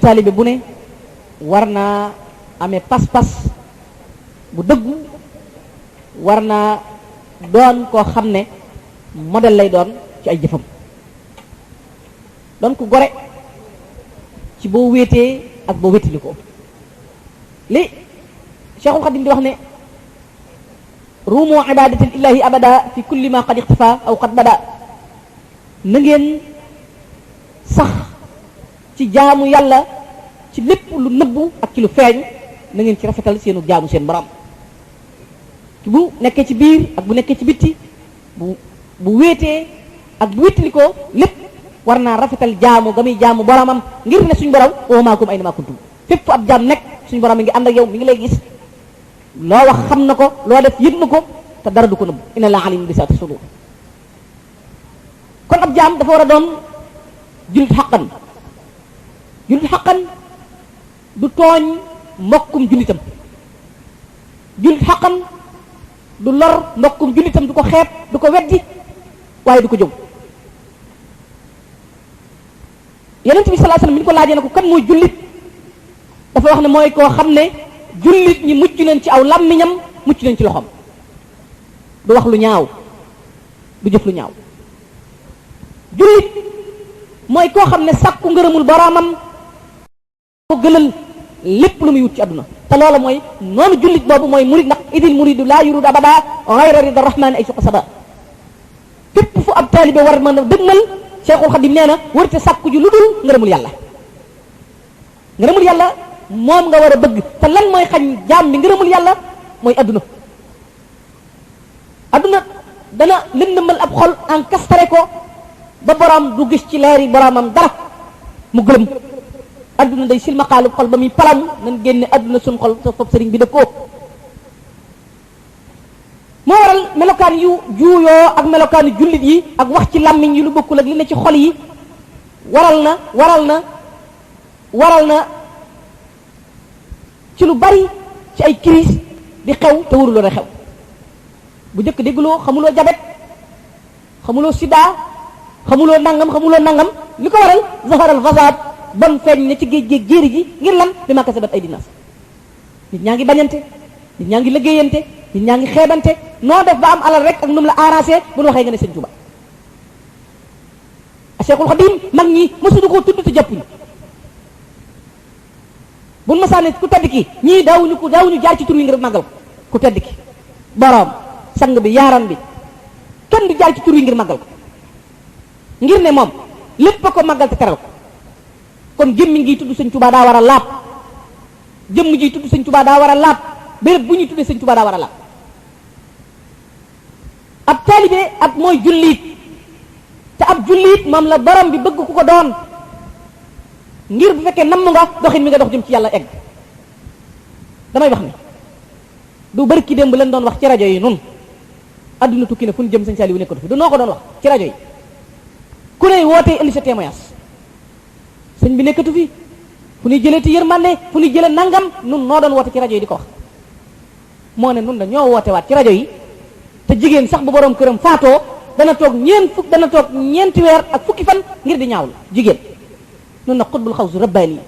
taalibe bu ne war naa amee pas-pas bu dëggu, war naa doon koo xam ne modèle lay doon ci ay jëfam, doon ko gore ci boo wéetee ak boo wéetali ko. li Cheikhul Khadim di wax ne ruumu ibadatil illahi abada fi kulli ma qad ixtafa aw qad bada, na ngeen sax ci jaamu yàlla ci lépp lu nëbbu ak ci lu feeñ, na ngeen ci rafetal seenu jaamu seen borom, bu nekkee ci biir ak bu nekkee ci bitti, bu wéetee ak bu wéttali ko lépp war naa rafetal jaamu ga muy jaamu boromam, ngir ne suñu borom wa maakum ayna maa kuntum, fépp fu ab jaam nekk suñu borom mi ngi ànd ak yow, mi ngi lay gis, loo wax xam na ko, loo def yëg na ko, te dara du ko nëbb, inna laa alimun bi zaati sudur. kon ab jaam dafa war a doon jullit xaqan. jullit xaqan du tooñ mbokkum jullitam, jullit xaqan du lor mbokkum jullitam, du ko xeeb, du ko weddi, waaye du ko jëw. Yonent bi sallallahu alayhi wasallam bi ñu ko laajee ne ko kan mooy jullit, dafa wax ne mooy koo xam ne jullit ñi mucc nañ ci aw làmmiñam, mucc nañ ci loxoom, du wax lu ñaaw, du jëf lu ñaaw. jullit mooy koo xam ne sàkku ngërëmul boroomam ko gënal lépp lu muy wut ci àdduna, te loola mooy noonu jullit boobu mooy murid, ndax idil muridu laa yuridu abada ghayra rida rahmani ay suqa sada. képp fu ab taalibe war mën a dëgmal, Cheikhul Khadim nee na warute sàkku ji lu dul ngërëmul yàlla. ngërëmul yàlla moom nga war a bëgg, te lan mooy xañ jaam bi ngërëmul yàlla mooy àdduna. àdduna dana lëndëmal ab xol encastre ko ba borom du gis ci leeri boromam dara, mu gëlëm. adduna day silmaqaalub xol ba muy palam, nan génne adduna suñ xol sa fopp sëriñ bi da koo. moo waral melokaan yu juuyoo ak melokaanu jullit yi ak wax ci làmmiñ yi lu bokkul ak li ne ci xol yi waral na ci lu bari ci ay crise di xew te waruloo a xew. bu njëkk dégguloo, xamuloo jabet, xamuloo sida, xamuloo nangam, li ko waral zaharal fasad, bon feeñ ne ci géej géej jéeri ji, ngir lan bi ma kasabat ay dinaas. nit ñaa ngi bañante, nit ñaa ngi liggéeyante, nit ñaa ngi xeebante, noo def ba am alal rek ak nu mu la arrangé bu nu waxee nga ne Sëñ Tuuba. Cheikhul Khadim mag ñi mësuñu koo tudd te jàppuñu. buñ masaane ku tedd ki ñii daawuñu jaar ci tur wi ngir màggal ko, ku tedd ki boroom sang bi yaaram bi kenn du jaar ci tur wi ngir màggal ko, ngir ne moom lépp a ko màggal te teral ko. kon gémmiñ gi tudd Sëñ Tuuba daa war a laab, jëmm ji tudd Sëñ Tuuba daa war a laab, béréb bu ñuy tuddee Sëñ Tuuba daa war a laab. ab taalibe ab mooy jullit, te ab jullit moom la borom bi bëgg ku ko doon, ngir bu fekkee namm nga doxin mi nga dox jëm ci yàlla egg. damay wax ni du bari ki démb leen doon wax ci rajo yi nun adduna tukki na fu ñu jëm Sëñ Saaliw nekkatu fi, du noo ko doon wax ci rajo yi, ku ne wootee indi sa témoignage, sëñ bi nekkatu fi, fu ñuy jëlee ti yërmande, fu ñuy jëlee nangam, nun noo doon woote ci rajo yi di ko wax. moo ne nun da ñoo woote waat ci rajo yi, te jigéen sax bu borom këram faatoo dana toog ñeenti weer ak fukki fan ngir di ñaawlu jigéen. nun na xutbul xawsu rabbaani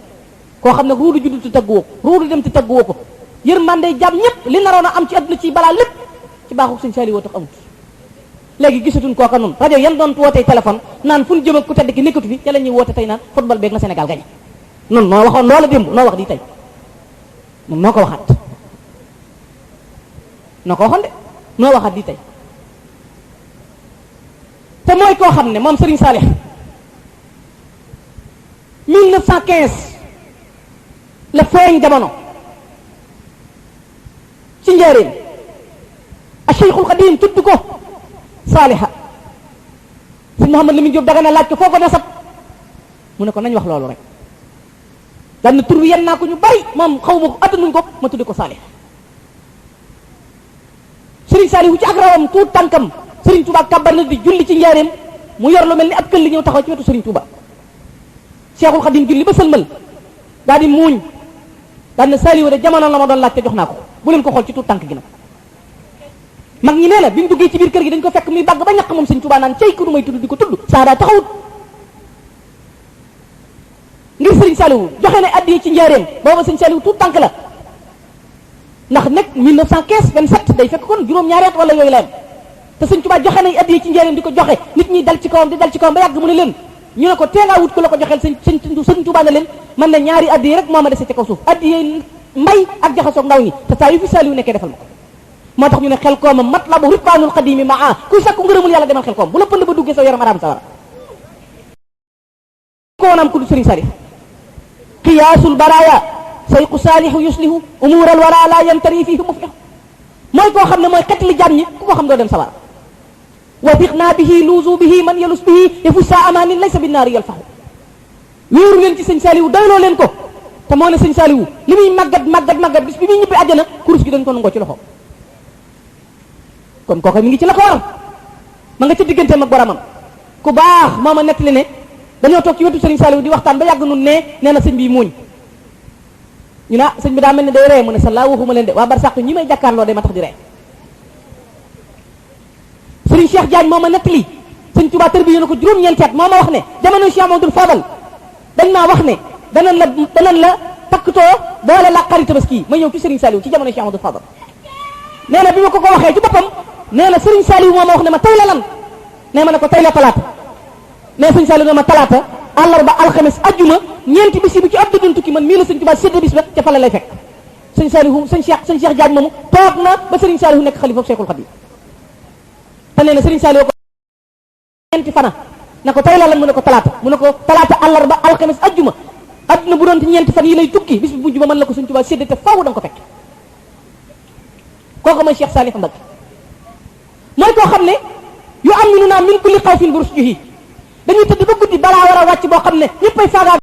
koo xam ne ruudu juddu te tagguwoo ko, ruudu dem te tagguwoo ko, yërmande jàmm ñëpp li naroon a am ci àdduna ci balaa lépp ci baaxu Sëñ Saaliw tax amut. léegi gisatuñ kooka nun rajo yan doon wootee téléphone naan fu ñu jëm ak ku tedd ki nekkatu fi, ca la ñuy woote tey naan football beeg na Sénégal gañe. nun noo waxoon loola démb, noo wax di tey, nun noo ko waxaat, noo ko waxoon de noo waxaat di tey. te mooy koo xam ne moom Serigne Saliou 1915 la feeñ jamono ci njëriñ a Cheikhul Khadim tudd ko Saliha. Sëñ Mouhamed Lamine Diop Dagana laaj ko foo ko nasab, mu ne ko nañ wax loolu rek, daan na tur wi yenn naa ko ñu bari, moom xaw ma ko attanuñ ko, ma tudde ko Saliha. Serigne Saliou ci ak rawam tuut tànkam Serigne Touba kàbbar na di julli ci njaareem, mu yor lu mel ni ab këll li ñëw taxaw ci wetu Serigne Touba. Cheikhul Khadim julli ba sëlmal daal di muuñ, daal na Saliou de jamono la ma doon laaj te jox naa ko, bu leen ko xool ci tuut tànk gi nag. mag ñi nee na bi mu duggee ci biir kër gi dañ ko fekk muy bàgg ba ñaq moom Sëñ Tuubaa naan cey ku nu may tudd di ko tudd saa daa taxawut ngir Sëriñ Saliou joxe ne addiya ci njaareem booba sëñ Saliou tout tànk la ndax nag 1915 27 day fekk kon juróom-ñaari at wala yooyu la yam te sëñ Tuubaa joxe nañ addiya ci njaareem di ko joxe nit ñi dal ci kawam di dal ci kawam ba yàgg mu ne leen ñu ne ko tee ngaa wut ko la ko joxeel sëñ Tuubaa ne leen man ne ñaari addiya rek moo ma dese ci kaw suuf addiya mbay ak jaxasoog ndaw ñi te saa yu fi Saliou nekkee defal ma ko moo tax ñu ne xel kooma matlabu ridwaanul qadimi maa kuy sakku ngërëmul yàlla demal xel koom bu la pënd ba duggee sa yaram araam sawara ko woon am ku du sëriñ Saliou qiyaasul baraaya sayqu saalihu yuslihu umuural wara la yamtari fihi muflihu mooy koo xam ne mooy xet li jàmm ñi ku ko xam doo dem sawara wadiqna bihi luuzu bihi man yalus bihi yafu saa amaanin laysa binnaari yalfahu wéeru leen ci sëñ Saliou doyloo leen ko te moo ne sëñ Saliou li muy màggat bis bi muy ñibbi àjjana kurus gi dañ ko nangoo ci loxo kon kooku mi ngi ci la ko war ma nga ci digganteem ak boromam ku baax moo ma nettali ne dañoo toog ci wetu sëriñ Saliou di waxtaan ba yàgg nun nee na sëñ bi muuñ ñu ne sëñ bi daa mel ne day ree mu ne sa laa waxuma leen de waa barsàq ñi may jàkkaarloo day ma tax di ree sëriñ Cheikh Diagne moo ma nettali sëñ Touba tërbiye na ko juróom-ñeenti at moo ma wax ne jamono Cheikh Amadou Fadal dañ maa wax ne danañ la takkatoo boole la xarit tabaski ma ñëw ci sëriñ Saliou ci jamono Cheikh Amadou Fadal nee na bi ma ko waxee ci boppam nee na sëriñ Saliou moo ma wax ne ma tey la lan nee ma ne ko tey la talaata nee sëñ Saliou ne ma talaata àllarba alxames ajjuma ñeenti bis yi bu ci ab doon tukki man mii la sëñ Tuubaa séddee bis ba ca fa la lay fekk sëñ Saliou sëñ Cheikh Diagne moomu toog na ba sëriñ Saliou nekk xalifa Cheikhul Khadim te nee na sëriñ Saliou ko ñeenti fana ne ko tey la lan mu ne ko talaata àllarba alxames ajjuma adduna bu doon ci ñeenti fan yi lay tukki bis bu mujj ba mën la ko sëñ Tuubaa séddee te faaw da nga ko fekk kooku mooy Cheikh Salih Mbacké mooy koo xam ne yu aminuna min kulli xawfin bi rusjihi dañuy tëdd ba guddi balaa war a wàcc boo xam ne ñëppay faagaa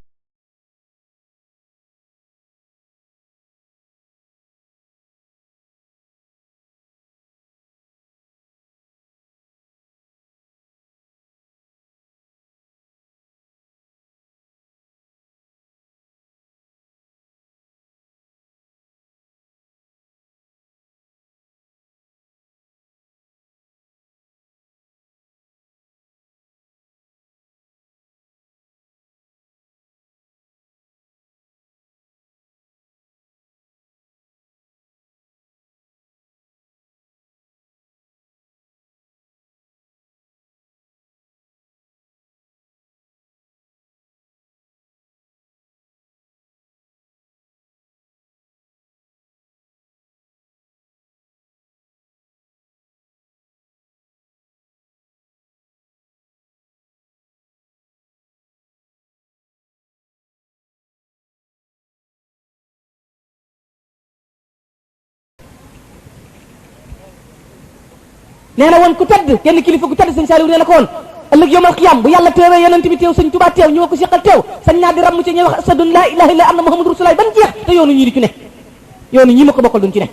nee na woon ku tedd kenn kilifa ku tedd sëñ Saliou nee na ko woon ëllëg yawmal qiyaam bu yàlla teewee yonent bi teew sëñ Tuubaa teew ñu ko seqal teew sañ naa di ramm ci ñuy wax ashadu an laa ilaaha illa anna muhammadu rasulullah ban jeex te yoonu ñii di ci ne yoonu ñii ma ko bokkal duñ ci ne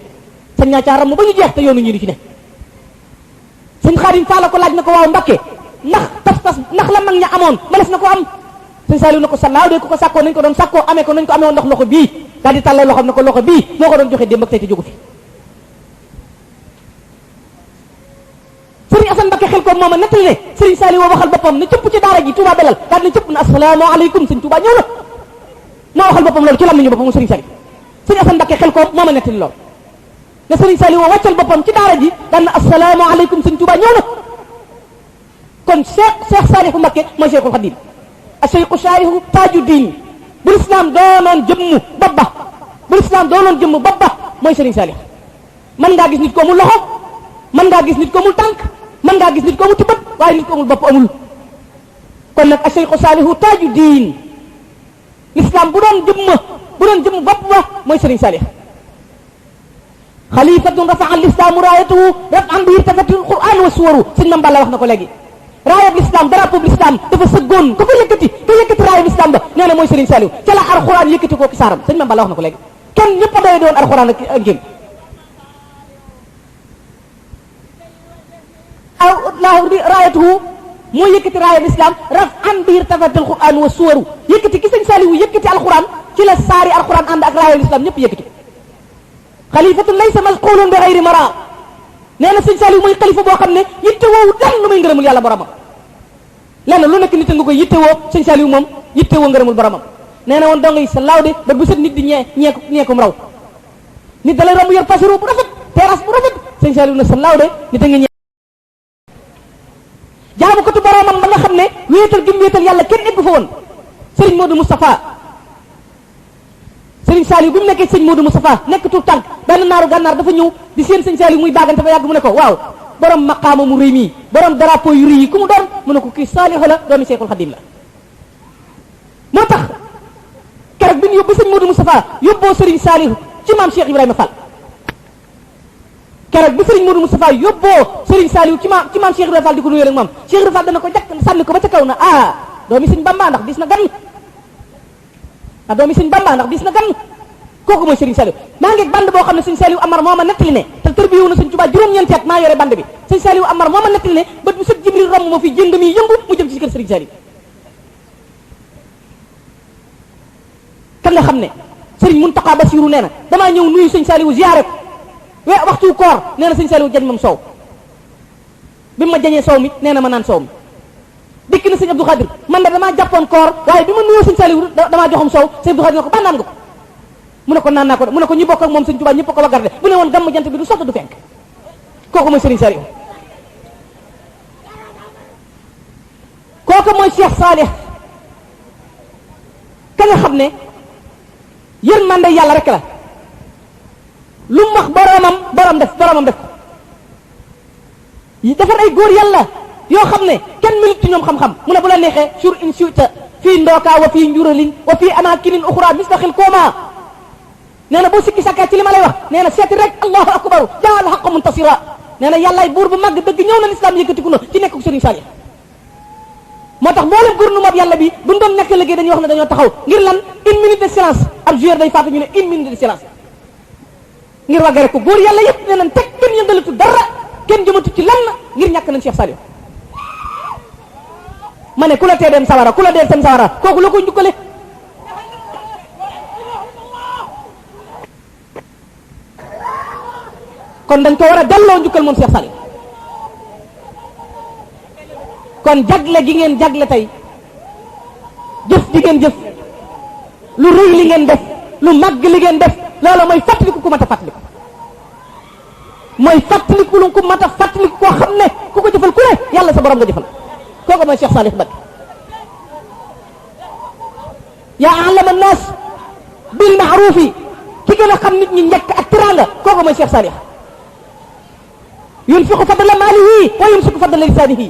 sañ naa caa ramm ba ñu jeex te yoonu ñii di ci ne sëñ Xaadim Faal ko laaj na ko waaw Mbàkke ndax la mag ña amoon mënees na ko am sëñ Saliou na ko sallaaw de ku ko sàkkoo nañ ko doon sàkkoo amee ko nañ ko amee woon ndax loxo bii daal di tàllal loxoom ne ko loxo bii moo ko doon joxe démb ak tey te jógu fi sëriñ Asan Mbakke xel ko moom a nettali ne sëriñ Saliou woo waxal boppam ne cëpp ci daara ji Touba Belal daal ne cëpp na assalaamu aleykum sëñ Touba ñëw na moo waxal boppam loolu ci làmmiñu boppam sëriñ Saliou sëriñ Asan Mbakke xel ko moom a nettali loolu ne sëriñ Saliou woo wàccal boppam ci daara ji daal ne assalaamu aleykum sëñ Touba ñëw na kon Cheikh Saliou Mbakke mooy Cheikhul Khadim a Cheikhu Saliou taaju diin bu lislaam doonoon jëmmu babba mooy sëriñ Saliou mën ngaa gis nit ko amul loxo mën ngaa gis nit ko amul tànk mën ngaa gis nit ko amul tibbat waaye nit ko amul bopp amul kon nag a Cheikhu Saliou taaju diin lislaam bu doon jëmm bopp ba mooy sëriñ Saliou xalifatun rafa'a al-islaamu raayatahu raf'an bihi irtafatil qur'aan wa suwaru sëñ Mame Balla wax na ko léegi raayab l'islam drapeau l'islam dafa sëggoon ka yëkkati raayab l'islam ba nee na mooy sëriñ Saliou ca la alxuraan yëkkati ko ki saaram sëñ Mame Balla wax na ko léegi kenn ñëpp a doy doon alxuraan ak ngeen raayatuhu moo yëkkati raayab l'islam raf'an bihi irtafatil qur'aan wa suwaru yëkkati ki sëñ Saliou yëkkati alxuraan ci la saari alxuraan ànd ak raayab l'islam ñëpp yëkkati xalifatun laysa masqulun bi ghayri mara nee na sëñ Saliou mooy xalifa boo xam ne yittewoo dal lu may ngërëmul yàlla boromam lenn lu nekk nit nga koy yittewoo sëñ Saliou moom yittewoo ngërëmul boromam nee na woon donga yi sa laaw de ba bu set nit di ñeekum raw nit da lay romb yor pasiro bu rafet terrasse bu rafet sëñ Saliou na sa laaw de nit a nga ñee jaamu ko tu boromam ba nga xam ne wéetal gi mu wéetal yàlla kenn eggu fa woon sëriñ Modou Moustapha sëriñ Saliou bi mu nekkee sëñ Modou Moustapha nekk tout tànk benn naaru gànnaar dafa ñëw di seen sëñ Saliou muy baagante ba yàgg mu ne ko waaw borom maqaama mu rëy mii borom drapeau yu rëy yi ku mu doon mu ne ko kii Saliou la doomi Cheikhul Khadim la moo tax keroog bi ñu yóbbu sëñ Modou Moustapha yóbboo sëriñ Saliou ci maam Cheikh Ibrahima Fall keroog bi sëriñ Modou Moustapha yóbboo sëriñ Saliou ci maam Cheikh Ibrahima Fall di ko nuyoo ak moom Cheikh Ibrahima Fall dana ko jàkk sànni ko ba ca kaw na doomi sëñ Bamba ndax dis na gan doomi sëñ Bamba ndax dis na gan kooku mooy sëriñ Saliou maa ngi band boo xam ne sëñ Saliou Amar moo ma nettali ne te tërbiyewu na sëñ Tuubaa juróom-ñeenti at maa yore band bi sëñ Saliou Amar moo ma nettali ne ba bu sëg Jibril romb ma fi jëngam yi yëngu mu jëm ci kër sëriñ Saliou kan nga xam ne sëriñ Muntaxa Basiru nee na damaa ñëw nuyu sëñ Saliou ziyaare ko waxtu koor nee na sëñ Saliou jañ moom soow bi ma jañee soow mi nee na ma naan soow mi dikk na sëñ Abdou Khadir man da damaa jàppoon koor waaye bi ma nuyoo sëñ Saliou damaa joxam soow sëñ Abdou Khadir ne ko ba naan nga ko mu ne ko naan naa ko de mu ne ko ñi bokk ak moom sëñ Tuubaa ñëpp ko wagarde bu ne woon gàmm jant bi du sotti du fenk kooku mooy sëriñ Saliou kooku mooy Cheikh Salih ka nga xam ne yërmande yàlla rek la lu mu wax boromam def ko defar ay góor yàlla yoo xam ne kenn minute ci ñoom xam-xam mu ne bu la neexee sur in suita fii ndooka wa fii njuralin wa fii amakinin uxra mistaxil kooma nee na boo sikki sàkkaa ci li ma lay wax nee na seeti rek allahu akbaru jaal xaq muntasira nee na yàllaay buur bu màgg dëgg ñëw na lislaam yëkkatiku na ci nekk ko sëriñ Saliou moo tax mboolem gouvernement bi yàlla bi buñ doon nekk liggéey dañuy wax ne dañoo taxaw ngir lan une minute de silence ab joueur day faatu ñu ne une minute de silence ngir wagare ko góor yàlla yëpp nee nañ teg kenn yëngalatu dara kenn jëmatu ci lan ngir ñàkk nañ Cheikh Saliou ma ne ku la tee dem sawara ku la dee dem sawara kooku la ko njukkale kon dañ ko war a delloo njukkal moom Cheikh Saliou kon jagle gi ngeen jagle tey jëf ji ngeen jëf lu rëy li ngeen def lu màgg li ngeen def loolu mooy fàttaliku ku mat a fàttaliku mooy fàttaliku lu ku mat a fàttaliku koo xam ne ku ko jëfal ku ne yàlla sa borom nga jëfal kooku mooy Cheikh Salih Mbacké yaa alama naas bil maarufi ki gën a xam nit ñi njëkk ak teraanga kooku mooy Cheikh Salih yunfiqu fadla maalihi wa yumsiku fadla lisaanihi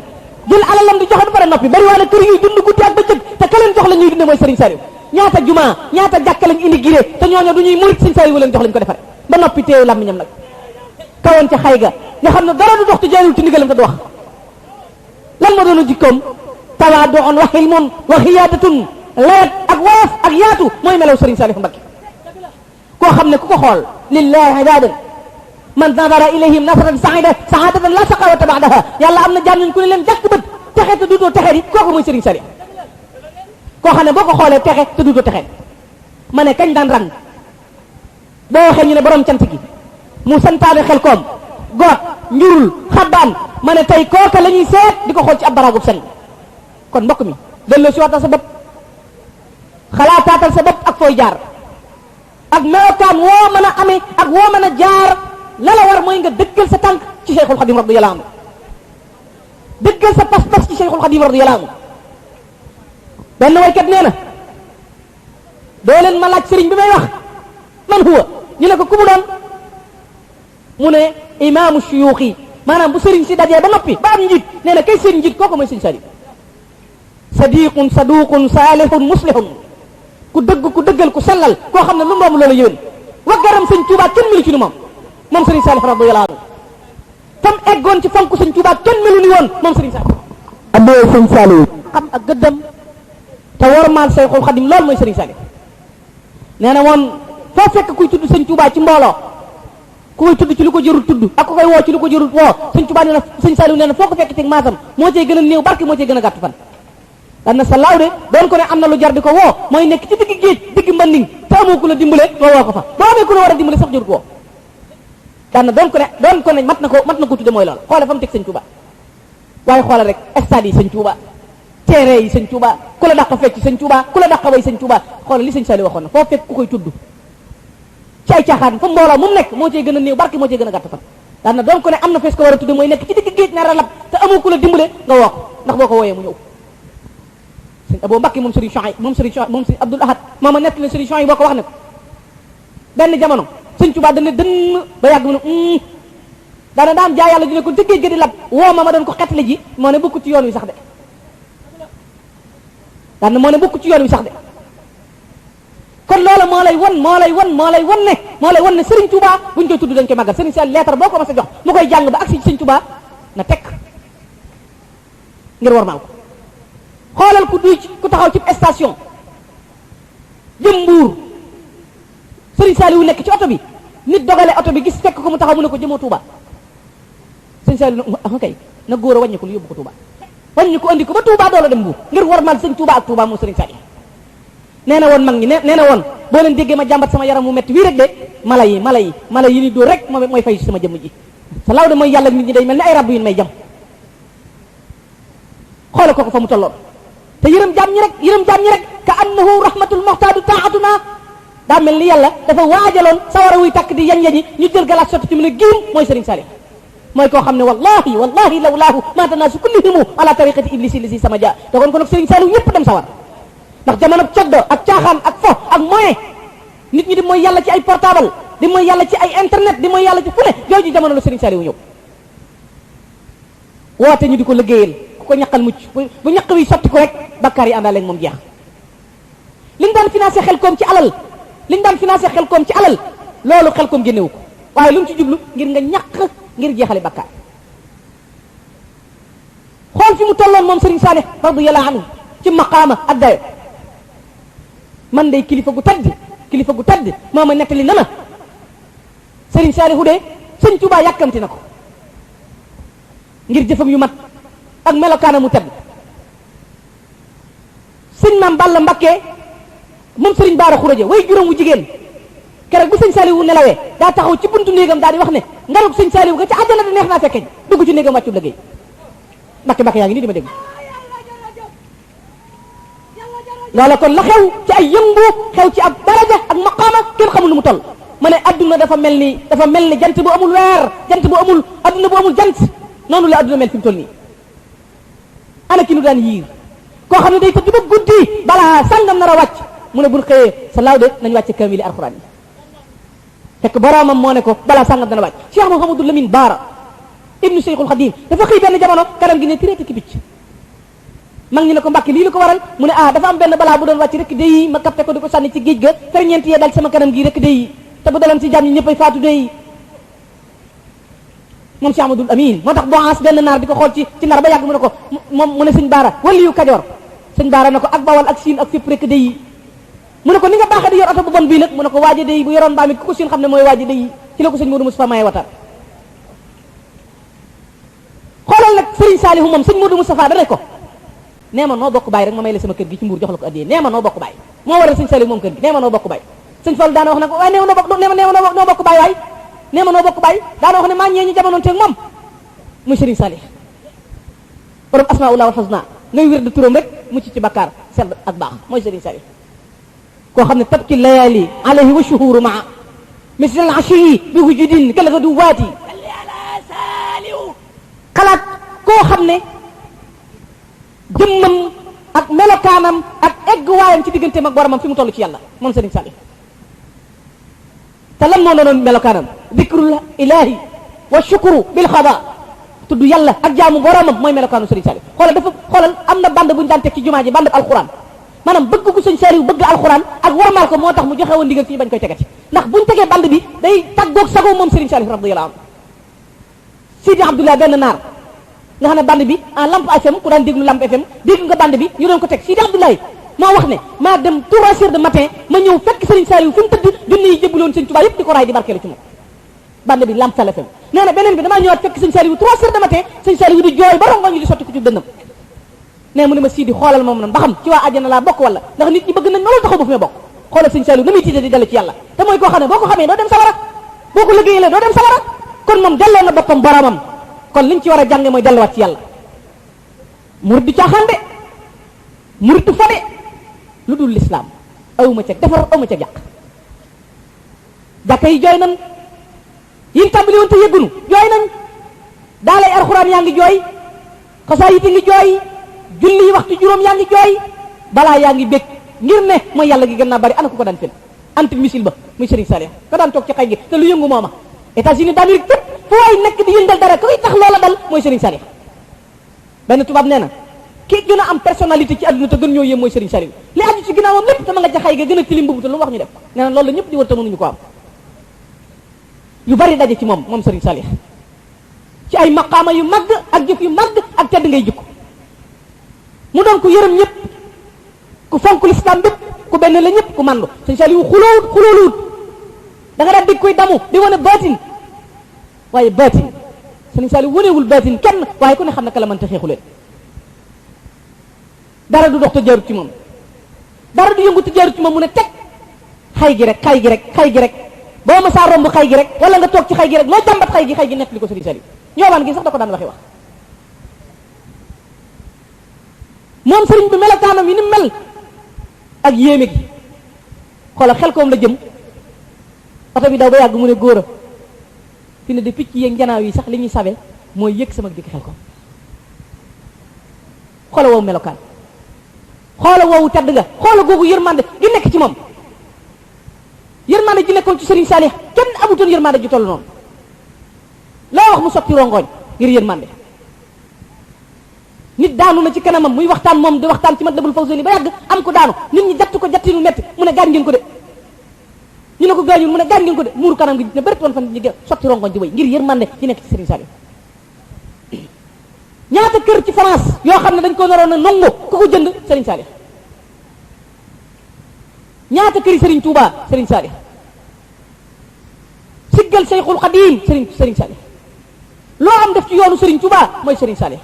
jël alalam di joxe ba pare noppi bari waa na kër yi dund guddi ak bëccëg te ka leen jox la ñuy dunde mooy Serigne Saliou ñaata juma ñaata jàkka lañ indi giré te ñooñu du ñuy murit Serigne Saliou leen jox lañ ko defare ba noppi téew làmmiñam nag kawoon ca xay ga nga xam ne dara du dox te jaarul ci ndigalam te du wax lan moo doon jikkoom tawaadu'un wa hilmun wa xiyaadatun leet ak woyof ak yaatu mooy melaw Serigne Saliou Mbacké koo xam ne ku ko xool lillahi ibadan man nadara ilayhim nasratan saadatan la saqawata ba'daha yàlla am na jaam nañ ku ne leen jàkk bët texe te duutoo texe di kooku mooy Serigne Saliou koo xam ne boo ko xoolee texe te duutoo texe ma ne kañ daan rang boo waxee ñu ne borom cant gi mu santaane xel koom goot njurul xabbaan ma ne tey kooka la ñuy seet di ko xool ci ab baraagub seng kon mbokk mi delloo si waatal sa bopp xalaataatal sa bopp ak fooy jaar ak melokaan woo mën a amee ak woo mën a jaar la la war mooy nga dëggal sa tànk ci Cheikhul Khadim radiyallahu anhu dëggal sa pas-pas ci Cheikhul Khadim radiyallahu anhu benn waykat nee na doo leen ma laaj sëriñ bi may wax man huwa ñu ne ko ku mu doon mu ne imaamu shuyuux yi maanaam bu sëriñ si dajee ba noppi ba am njiit nee na kay seen njiit kooku mooy sëriñ Saliou sadiqun saduqun saalihun muslihun ku dëgg ku dëggal ku sellal koo xam ne lu mu romb loolu yéen waggaram sëñ Tuubaa kenn melu ci ni moom sëriñ Saliou radiyallahu anhu fam eggoon ci fonk sëñ Tuubaa kenn melu ni woon moom sëriñ Saliou addee sëñ Saliou xam ak gëddam te wormaal Cheikhul Khadim loolu mooy sëriñ Saliou nee na woon foo fekk kuy tudd sëñ Tuubaa ci mbooloo ku koy tudd ci lu ko jërul tudd ak ku koy woo ci lu ko jërul woo sëñ Tuubaa nee na sëñ Saliou nee na foo ko fekk teg maasam moo cay gën a néew barke moo cay gën a gàtt fan daan na sa laaw de doon ko ne am na lu jar di ko woo mooy nekk ci digg géej digg mbanding te amoo ku la dimbale nga woo ko fa boo amee ku la war a dimbale sax jërut woo daan na doon ko ne mat na ko tudde mooy loolu xoole fa mu teg sëñ Tuubaa waaye xoole rek stade yi sëñ Tuubaa teere yi sëñ Touba ku la dàq fecc sëñ Touba ku la dàq way sëñ Touba xoolal li sëñ Saliou waxoon na foo fekk ku koy tudd ci ay caaxaan fa mbooloo mu nekk moo cee gën a néew barke moo cee gën a gàtt fan daan na donc ne am na fees ko war a tudd mooy nekk ci digg géej nar a lab te amoo ku la dimbale nga woo ko ndax boo ko wooyee mu ñëw sëñ Abou Mbacké moom Serigne Chouaïb moom Serigne Abdoul Ahad mooma nett la Serigne Chouaïb boo ko wax ne ko benn jamono sëñ Touba dana dënn ba yàgg mu ne daana daam jaay yàlla dina ko ci géej ga di lab woo ma doon ko xettali ji moo ne bokku ci yoon wi sax de daan na moo ne bokku ci yoon wi sax de kon loola moo lay won ne Serigne Touba buñ koy tudd dañ koy màggal Serigne Saliou lettre boo ko mas a jox mu koy jàng ba agsi ci Serigne Touba na tekk ngir warmaal ko xoolal ku duy ku taxaw ci station jëm Mbuur Serigne Saliou nekk ci oto bi nit dogale oto bi gis fekk ko mu taxaw mu ne ko jëmoo Touba Serigne Saliou kay na góor a wàññi ko lu yóbbu ko Touba wàññi ko andi ko ba Touba doo la dem Mbuur ngir warmaal Serigne Touba ak Touba moom Serigne Saliou nee na woon mag ñi nee na woon boo leen déggee ma jàmbat sama yaram mu metti wii rek de mala yi ni doo rek mooy fay sama jëmm ji sa law de mooy yàlla nit ñi day mel ni ay rab yu may jam xoolal ko fa mu tolloon te yërëm jaam ñi rek ka annahu rahmatul muhtaadu taatuna daa mel ni yàlla dafa waajaloon sawara wuy takk di yañ-yañi ñu jël galaat sotti ci mu ne giim mooy Serigne Saliou mooy koo xam ne wallahi lawlaahu ma tanaasu kullihimu ala tariqati iblisi li si sama dia dogoon ko nag Serigne Saliou ñëpp dem sawar ndax jamono coddo ak caaxaan ak fo ak moyen nit ñi di mooy yàlla ci ay portable di mooy yàlla ci ay internet di mooy yàlla ci fu ne jooju jamono la Serigne Saliou ñëw woote ñu di ko liggéeyal ku ko ñaqal mucc bu ñaq wi sotti ko rek bakkaar yi àndaale ak moom jeex liñ daan financé xel koom ci alal loolu xel koom génnewu ko waaye lu mu ci jublu ngir nga ñaq ngir jeexale bakkaar xool fi mu tolloon moom Serigne Saliou radiyallahu anhu ci maqaama ak dayo man day kilifa gu tedd moo ma nettali na ma Serigne Saliou de Sëñ Touba yàkkamti na ko ngir jëfam yu mat ak melokaana mu tedd sëñ Maam Balla Mbakke moom Serigne Baara Khuraja way juróom wu jigéen keroog bu Sëñ Saliou nelawee daa taxaw ci buntu néegam daal di wax ne ngarug Sëñ Saliou ga ci àjjana da neex naa fekkeñ dugg ci néegam wàccu liggéey Mbakke yaa ngi nii di ma dégg loola kon la xew ci ay yëngu xew ci ab daraja ak maqaama kenn xamul nu mu toll ma ne adduna dafa mel ni jant bu amul weer adduna bu amul jant noonu la adduna mel fi mu toll nii ana ki nu daan yiir koo xam ne day tëdd ba guddi balaa sàngam nar a wàcc mu ne bul xëyee sa laaw de nañu wàcce kaamili alxuraan yi fekk boroomam moo ne ko balaa sàngam dana wàcc Cheikh Mouhamadou Lamine Baara ibnu Cheikhul Khadim dafa xëy benn jamono kanam gi ne tireete ki bicc mag ñi ne ko Mbàkke lii lu ko waral mu ne dafa am benn balaa bu doon wàcc rek day ma kapte ko di ko sànni ci géej ga ferñeent yee dal sama kanam gi rek day te bu daloon ci jàmm ñi ñëppay faatu day moom Cheikh Amadou Amin moo tax boas benn naar di ko xool ci nar ba yàgg mu ne ko mu ne sëñ Baara waliyu Kajoor sëñ Baara ne ko ak Bawal ak Siin ak fépp rek day mu ne ko ni nga baaxee di yor oto bu bon bii nag mu ne ko waaje day bu yoroon mbaam it ku ko siin xam ne mooy waaje day ci la ko sëñ Modou Moustapha maye wataar xoolal nag Serigne Saliou moom sëñ Modou Moustapha dana ko nee ma noo bokk baay rek ma may la sama kër gi ci Mbuur jox la ko addiyee nee ma noo bokk baay moo waral sëñ Saliou moom kër gi nee ma noo bokk baay sëñ Fall daana wax ne ko waaye nee ma noo bokk baay waay nee ma noo bokk baay daana wax ne maa ñee ñu jamonoon teeg moom muy Serigne Saliou borom asmaullah wal husna ngay wér de turam rek mucc ci bakkaar sell ak baax mooy Serigne Saliou koo xam ne tabki layali alayhi wa shuhuru maa misl al ashi bi wujudin kal gaduwaati xalaat koo xam ne jëmmam ak melokaanam ak egg waayam ci digganteem ak boromam fi mu toll ci yàlla moom Serigne Saliou te lan moo doonoon melokaanam dikrul ilahi wa shukru bil xada tudd yàlla ak jaamu boromam mooy melokaanu Serigne Saliou xoolal am na bande bu ñu daan teg ci jumaa ji bande alquran maanaam bëgg gu Serigne Saliou bëgg alquran ak warmaal ko moo tax mu joxe woon ndigal fii bañ koy tegati ndax buñ tegee bande bi day taggoog sagoo moom Serigne Saliou radiyallahu anhu Sidi Abdoulaye benn naar nga xam ne bande bi en Lamp FM ku daan déglu Lamp FM dégg nga bande bi ñu doon ko teg Sidi Abdoulaye moo wax ne maa dem 3 heures de matin ma ñëw fekk Serigne Saliou fi mu tëdd junni yi jëbbuloon Serigne Touba yëpp di ko raay di barkeelu ci moom bande bi Lamp FM nee na beneen bi damaa ñëwaat fekk Serigne Saliou 3 heures de matin Serigne Saliou di jooy ba rongoñ ñu di sotti ko ci dënnam nee mu ne ma Sidi xoolal moom nan ba xam ci waa àjjana laa bokk wala ndax nit ñi bëgg nañ ma loolu taxaw ba fi ma bokk xoolal Serigne Saliou na muy tiite di dellu ci yàlla te mooy koo xam ne boo ko xamee doo dem sawara boo ko liggéeyee doo dem sawara kon moom delloo na boppam boromam kon liñ ci war a jànge mooy delluwaat ci yàlla murid du caaxaan de muritu fa de lu dul lislaam awma ca defar awma ca yàq jàkka yi jooy nan yin tàmbali woon te yëggunu jooy nañ daalay alxuraan yaa ngi jooy xasaayit yi ngi jooy julli waxtu juróom yaa ngi jooy balaa yaa ngi bég ngir ne mooy yàlla gi gën naa bari ana ku ko daan fen anti misil ba muy Serigne Saliou ka daan toog ci xay gi te lu yëngu mooma États-Unis d'Amérique fépp fu waay nekk di yëngal dara koy tax loola dal mooy Serigne Saliou benn tubaab nee na ki gën a am personnalité ci àdduna te gën ñoo yéem mooy Serigne Saliou li aju ci ginnaawam lépp te ma nga ca xay ga gën a tilim mbubu te lu mu wax ñu def nee na loolu la ñëpp di wër te mënuñu ko am yu bari daje ci moom Serigne Saliou ci ay maqaama yu màgg ak jëf yu màgg ak tedd ngay jikko mu doon ku yërëm ñëpp ku fonk l'islam bépp ku benn la ñëpp ku mandu Serigne Saliou xulooluwut da nga daan dégg koy damu di wane baatin waaye baatin Serigne Saliou wanewul baatin kenn waaye ku ne xam naka la mënta xeexu leen dara du dox te jaarut ci moom dara du yëngu te jaarut ci moom mu ne teg xay gi rek boo ma saa romb xay gi rek wala nga toog ci xay gi rek loo jàmbat xay gi nekk li ko Serigne Saliou ñoobaan gi sax da ko daan waxi wax moom Serigne bi melokaanam yi ni mel ak yéeme gi xoola xel koom la jëm oto bi daw ba yàgg mu ne góor a fi ne de picc yeeg njanaaw yi sax li ñuy sabe mooy yëg sama dikk xel ko xoola woowu melokaan xoola woowu tedd nga xoola googu yërmande gi nekk ci moom yërmande ji nekkoon ci Serigne Saliou kenn amutoon yërmande ji toll noonu loo wax mu sotti rongoñ ngir yërmande nit daanu na ci kanamam muy waxtaan moom di waxtaan ci Matlabul Fawzayni ba yàgg am ko daanu nit ñi jatt ko jattinu metti mu ne gaañ ngeen ko de ñu ne ko gaañul mu ne gaañ ngeen ko de muuru kanam gi ne bërit woon fan ñi sotti rongoñ di way ngir yërmande ci nekk ci Serigne Saliou ñaata kër ci France yoo xam ne dañ ko naroon a nongu ku ko jënd Serigne Saliou ñaata këri Serigne Touba Serigne Saliou siggal Cheikhul Khadim Serigne Saliou loo am def ci yoonu Serigne Touba mooy Serigne Saliou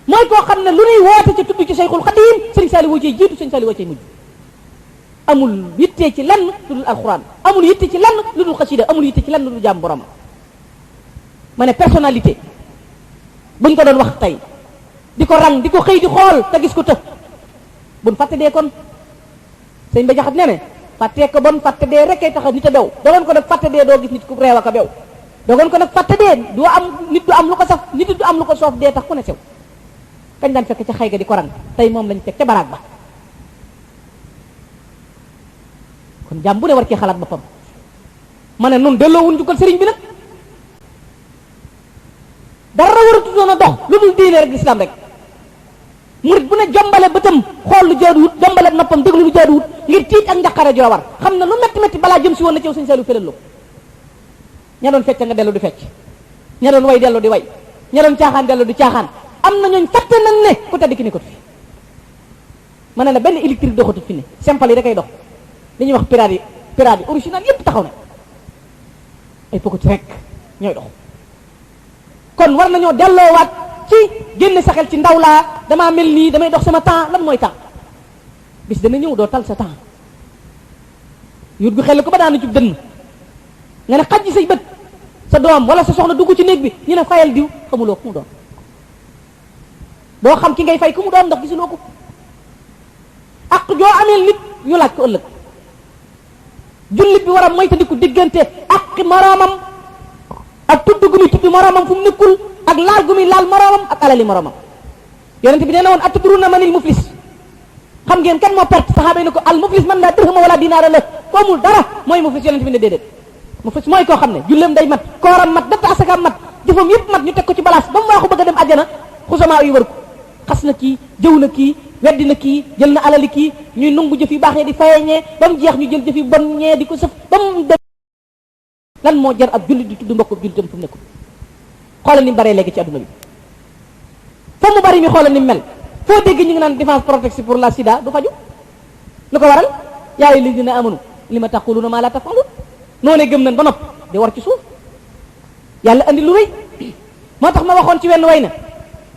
mooy koo xam ne lu nuy woote ci tudd ci Cheikhul Khadim Serigne Saliou woo cay jiitu Serigne Saliou woo cay mujj amul yittee ci lenn lu dul alxuraan amul yitte ci lenn lu dul xasida amul yitte ci lenn lu dul jaam borom ma ne personnalité buñ ko doon wax tey di ko rang di ko xëy di xool te gis ko të buñ fàtte dee kon sëñ ba jaxat ne ne fàttee ko bon fàtte dee rek ay tax nit a bew dogoon ko nag fàtte dee doo gis nit ku reew ak a bew dogoon ko nag fàtte dee du am nit du am lu ko saf nit du am lu ko soof dee tax ku ne sew kañ daan fekk ca xay ga di ko rang tey moom lañ fekk ca baraag ba kon jàmm bu ne war cee xalaat boppam ma ne noonu delloo wuñ jukkal sëriñ bi nag dara waratu doon a dox lu dul diine rek lislaam rek murit bu ne jombale bëtam xool lu jaaduwut jombale noppam déglu lu jaaduwut ngir tiit ak njaqare joo war xam ne lu metti balaa jëm si woon na ci yow Serigne Saliou felal ña doon fecc nga dellu di fecc ña doon way dellu di way ña doon caaxaan dellu di caaxaan am na ñooñ fàtte nañ ne ku tedd ki ne ko fi ma ne la benn électrique doxatut fi ne simple yi da koy dox li ñuy wax pirate yi original yépp taxaw na ay pokoti rek ñooy dox kon war nañoo delloowaat ci génne sa xel ci ndaw laa damaa mel nii damay dox sama temps lan mooy temps bis dana ñëw doo tal sa temps yut gu xel ko ba daanu ci dënn nga ne xaj say bët sa doom wala sa soxna dugg ci néeg bi ñu ne fayal diw xamuloo ku mu doon doo xam ki ngay fay ku mu doon ndax gisuloo ko ak joo ameel nit ñu laaj ko ëllëg jullit bi war a moytandiku diggante ak moroomam ak tudd gu muy tudd moroomam fu mu nekkul ak laal gu muy laal moroomam ak alali moroomam yonent bi nee na woon atadruna manil muflis xam ngeen kan moo perte saxaaba yi ne ko al muflis man laa dirhama wala dinaara la ko amul dara mooy muflis yonent bi ne déedéet muflis mooy koo xam ne julleem day mat kooram mat datt asakaam mat jëfam yëpp mat ñu teg ko ci balaas ba mu waaxu bëgg a dem àjjana xusamaa yi wër ko xas na kii jëw na kii weddi na kii jël na alali kii ñuy nangu jëf yu baaxee di fayeñee ba mu jeex ñu jël jëf yu bon ñee di ko sëf ba mu dem lan moo jar ab jullit di tudd mbokku jullitam fu mu nekkul xoolal ni mu baree léegi ci adduna bi fa mu bari mi xoolal ni mu mel foo dégg ñu ngi naan défense protection pour la sida du faju lu ko waral yaa ayyuhallazina amanu lima taquluna ma la taf'alun noonee gëm nañ ba nopp di war ci suuf yàlla andi lu rëy moo tax ma waxoon ci wenn way na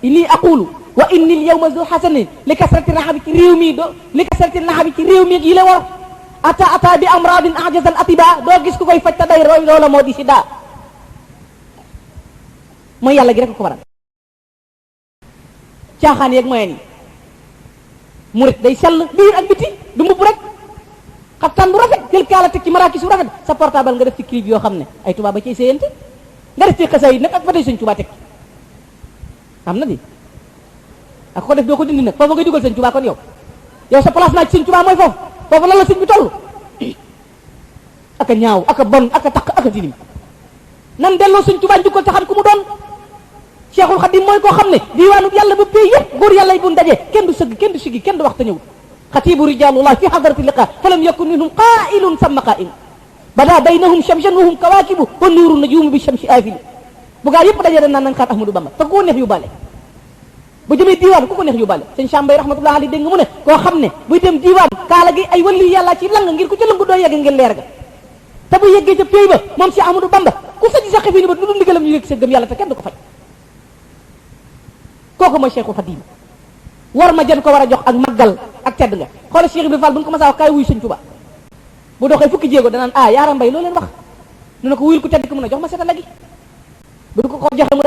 inni aqulu wa inni al yawma zu hasanin li kasrati rahabi ci réew mi li kasrati rahabi ci réew mi yi la war ata bi amradin ajazal atiba doo gis ku koy faj ta day roy loola moo di sida mooy yàlla gi rek ko waral caaxaan yeeg moyen yi murit day sell biir ak biti du mbubb rek xaftaan bu rafet jël kaala teg ci maraakis bu rafet sa portable nga def ci clip yoo xam ne ay tubaab ba ciy séyante nga def ci xasaayid nag ak ba tey Sëñ Tuubaa teg am na di ak ko def doo ko dindi nag foofu ngay dugal Sëñ Tuubaa kon yow sa place naa ci Sëñ Tuubaa mooy foofu lan la sëñ bi toll aka ñaaw aka bon aka taq aka tilim nan delloo Sëñ Tuubaa njukkal te xam ku mu doon Cheikhul Khadim mooy koo xam ne diiwaanu yàlla ba pay yëpp góor yàlla yi bu daje kenn du sëgg kenn du sigi kenn du wax te ñëw xatibu rijalullah fi hadrati liqa falam yakun minhum qaa'ilun samma qaa'im bada baynahum shamsan wa hum kawaakibu wa nuuru najumu bi shamsi afili bu gaa yëpp daje naan nañ xaar Ahmadou Bamba te ku ko neex yu bale bu jëmee diiwaan ku ko neex yu bale sëñ Chambay rahmatullah alayhi dégg nga mu ne koo xam ne buy dem diiwaan kaala gi ay wali yàlla ci lang ngir ku ca langu doo yegg ngeen leer ga te bu yeggee ca pay ba moom si Ahmadou Bamba ku sa ji sa xefi ni ba du dul ndigalam ñu yëg sa gëm yàlla te kenn du ko faj kooku mooy Cheikhul Khadim war ma jën ko war a jox ak màggal ak tedd nga xoolal Cheikh Ibrahima Fall bu ñu ko mas a wax kaay wuy Sëñ Tuubaa bu doxee fukki jéego danaan yaaram mbay loo leen wax nu ne ko wuyul ku tedd ko mën a jox ma seetal la gi bu du ko joxe mu